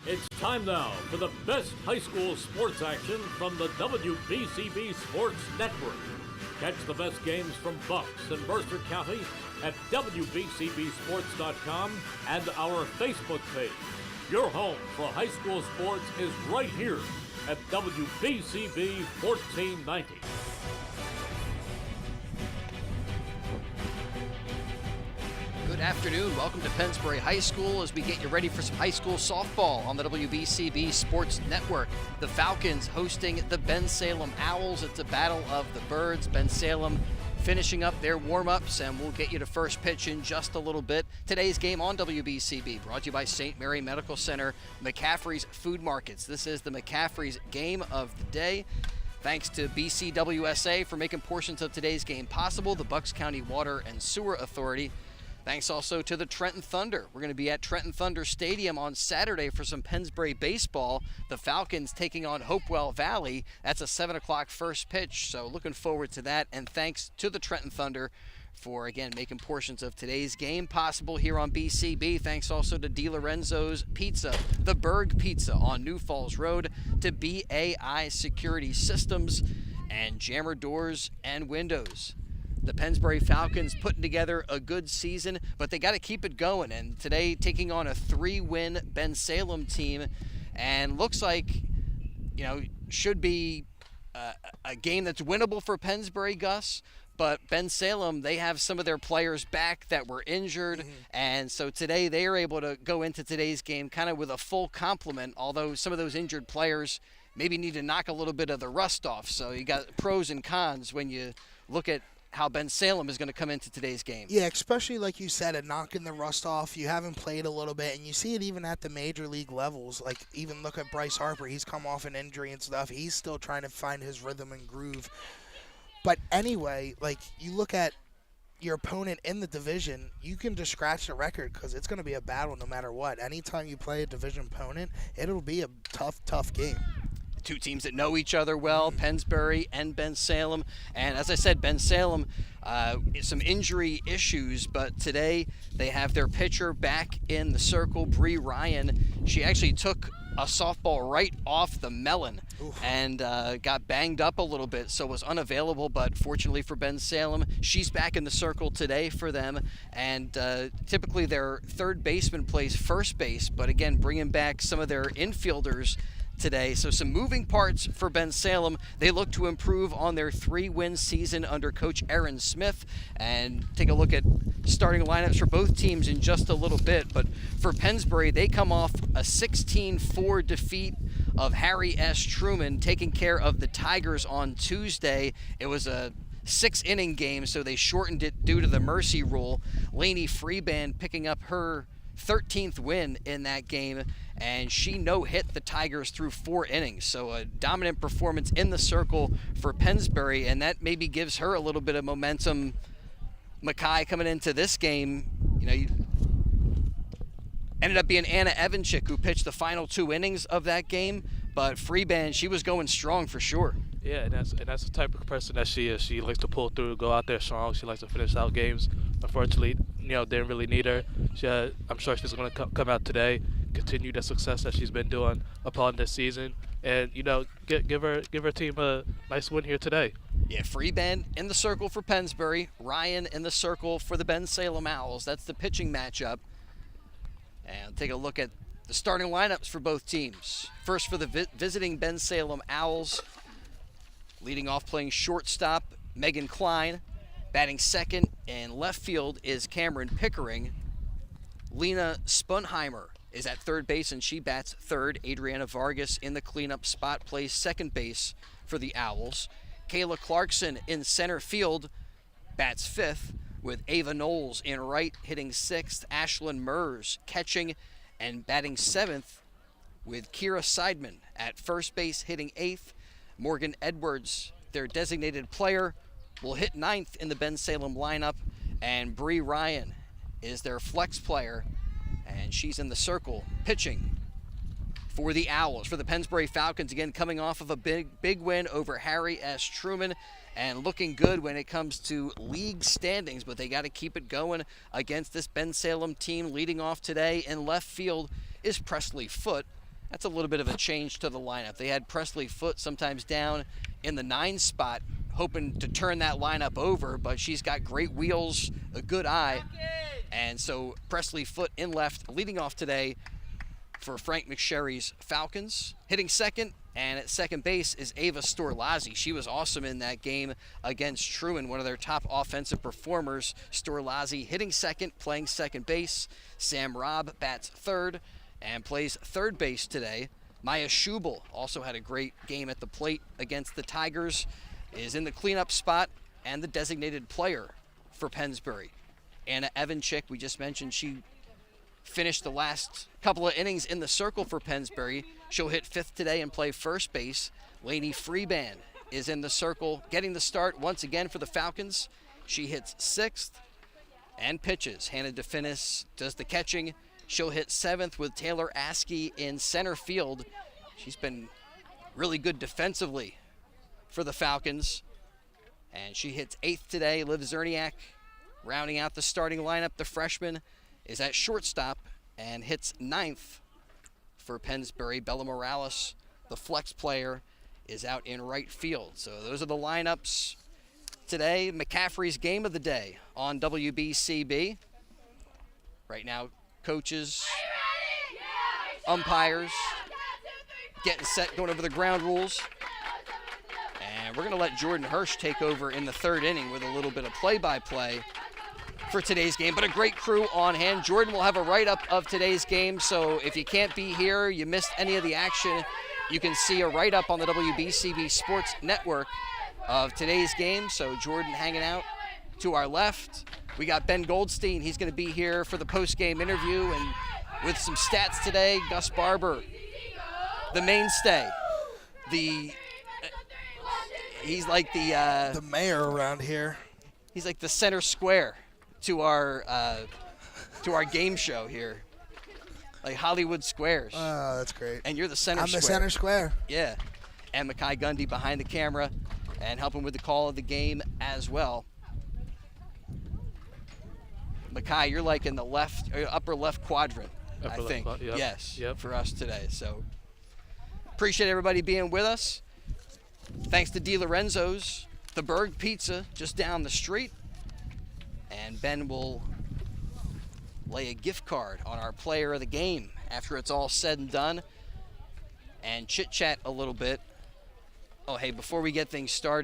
It's time now for the best high school sports action from the WBCB Sports Network. Catch the best games from Bucks and Mercer County at WBCBSports.com and our Facebook page. Your home for high school sports is right here at WBCB 1490. Good afternoon. Welcome to Pennsbury High School as we get you ready for some high school softball on the WBCB Sports Network. The Falcons hosting the Bensalem Owls. It's a battle of the birds. Bensalem finishing up their warm-ups, and we'll get you to first pitch in just a little bit. Today's game on WBCB brought to you by St. Mary Medical Center, McCaffrey's Food Markets. This is the McCaffrey's Game of the Day. Thanks to BCWSA for making portions of today's game possible, the Bucks County Water and Sewer Authority. Thanks also to the Trenton Thunder. We're going to be at Trenton Thunder Stadium on Saturday for some Pennsbury baseball. The Falcons taking on Hopewell Valley. That's a 7 o'clock first pitch, so looking forward to that. And thanks to the Trenton Thunder for, again, making portions of today's game possible here on BCB. Thanks also to DiLorenzo's Pizza, the Berg Pizza on New Falls Road, to BAI Security Systems, and Jammer Doors and Windows. The Pennsbury Falcons putting together a good season, but they got to keep it going. And today taking on a 3-win Bensalem team, and looks like, should be a game that's winnable for Pennsbury, Gus. But Bensalem, they have some of their players back that were injured, and so today they are able to go into today's game kind of with a full complement, although some of those injured players maybe need to knock a little bit of the rust off. So you got pros and cons when you look at how Bensalem is going to come into today's game. Yeah, especially like you said, at knocking the rust off. You haven't played a little bit, and you see it even at the major league levels. Like, even look at Bryce Harper. He's come off an injury and stuff. He's still trying to find his rhythm and groove. But anyway, like, you look at your opponent in the division, you can just scratch the record because it's going to be a battle no matter what. Anytime you play a division opponent, it'll be a tough game. Two teams that know each other well, Pennsbury and Bensalem. And as I said, Bensalem, some injury issues, but today they have their pitcher back in the circle, Bree Ryan. She actually took a softball right off the melon and got banged up a little bit, so was unavailable, but fortunately for Bensalem, she's back in the circle today for them. And typically their third baseman plays first base, but again, bringing back some of their infielders today. So some moving parts for Bensalem. They look to improve on their 3-win season under Coach Aaron Smith, and take a look at starting lineups for both teams in just a little bit. But for Pennsbury, they come off a 16-4 defeat of Harry S. Truman, taking care of the Tigers on Tuesday. It was a 6-inning game, so they shortened it due to the mercy rule. Lainey Freeband picking up her 13th win in that game, and she no-hit the Tigers through 4 innings. So a dominant performance in the circle for Pennsbury, and that maybe gives her a little bit of momentum. Mackay coming into this game, ended up being Anna Evanchik who pitched the final 2 innings of that game, but Freeband, she was going strong for sure. Yeah, and that's the type of person that she is. She likes to pull through, go out there strong. She likes to finish out games. Unfortunately, didn't really need her. I'm sure she's going to come out today, continue the success that she's been doing upon this season, and give her team a nice win here today. Yeah, Freeband in the circle for Pennsbury, Ryan in the circle for the Bensalem Owls. That's the pitching matchup. And take a look at the starting lineups for both teams. First for the visiting Bensalem Owls, leading off playing shortstop, Megan Klein. Batting second and left field is Cameron Pickering. Lena Spunheimer is at third base, and she bats third. Adriana Vargas in the cleanup spot plays second base for the Owls. Kayla Clarkson in center field bats fifth, with Ava Knowles in right hitting sixth. Ashlyn Mers catching and batting seventh, with Kira Seidman at first base hitting eighth. Morgan Edwards, their designated player, will hit ninth in the Bensalem lineup, and Bree Ryan is their flex player, and she's in the circle pitching for the Owls. For the Pennsbury Falcons, again coming off of a big win over Harry S. Truman, and looking good when it comes to league standings, but they got to keep it going against this Bensalem team. Leading off today in left field is Presley Foote. That's a little bit of a change to the lineup. They had Presley Foote sometimes down in the 9 spot, hoping to turn that lineup over, but she's got great wheels, a good eye, and so Presley Foote in left, leading off today for Frank McSherry's Falcons. Hitting second, and at second base is Ava Storlazzi. She was awesome in that game against Truman, one of their top offensive performers. Storlazzi hitting second, playing second base. Sam Robb bats third and plays third base today. Maya Schubel also had a great game at the plate against the Tigers, is in the cleanup spot and the designated player for Pennsbury. Anna Evanchik, we just mentioned, she finished the last couple of innings in the circle for Pennsbury. She'll hit fifth today and play first base. Lainey Freeban is in the circle, getting the start once again for the Falcons. She hits sixth and pitches. Hannah DeFinis does the catching. She'll hit seventh with Taylor Askey in center field. She's been really good defensively for the Falcons. And she hits eighth today. Liv Zerniak rounding out the starting lineup. The freshman is at shortstop and hits ninth for Pennsbury. Bella Morales, the flex player, is out in right field. So those are the lineups today. McCaffrey's game of the day on WBCB. Right now, coaches, umpires, getting set, going over the ground rules. And we're going to let Jordan Hirsch take over in the third inning with a little bit of play-by-play for today's game, but a great crew on hand. Jordan will have a write-up of today's game, so if you can't be here, you missed any of the action, you can see a write-up on the WBCB Sports Network of today's game. So Jordan hanging out to our left. We got Ben Goldstein. He's going to be here for the post-game interview, and with some stats today, Gus Barber, the mainstay. He's like the mayor around here. He's like the center square to our game show here, like Hollywood Squares. Oh, that's great. And you're the center square. I'm the center square. Yeah. And Makai Gundy behind the camera and helping with the call of the game as well. Makai, you're like in the upper left quadrant, I think. Yep. Yes, yep. For us today. So appreciate everybody being with us. Thanks to DiLorenzo's, the Berg Pizza just down the street. And Ben will lay a gift card on our player of the game after it's all said and done, and chit-chat a little bit. Oh, hey, before we get things started,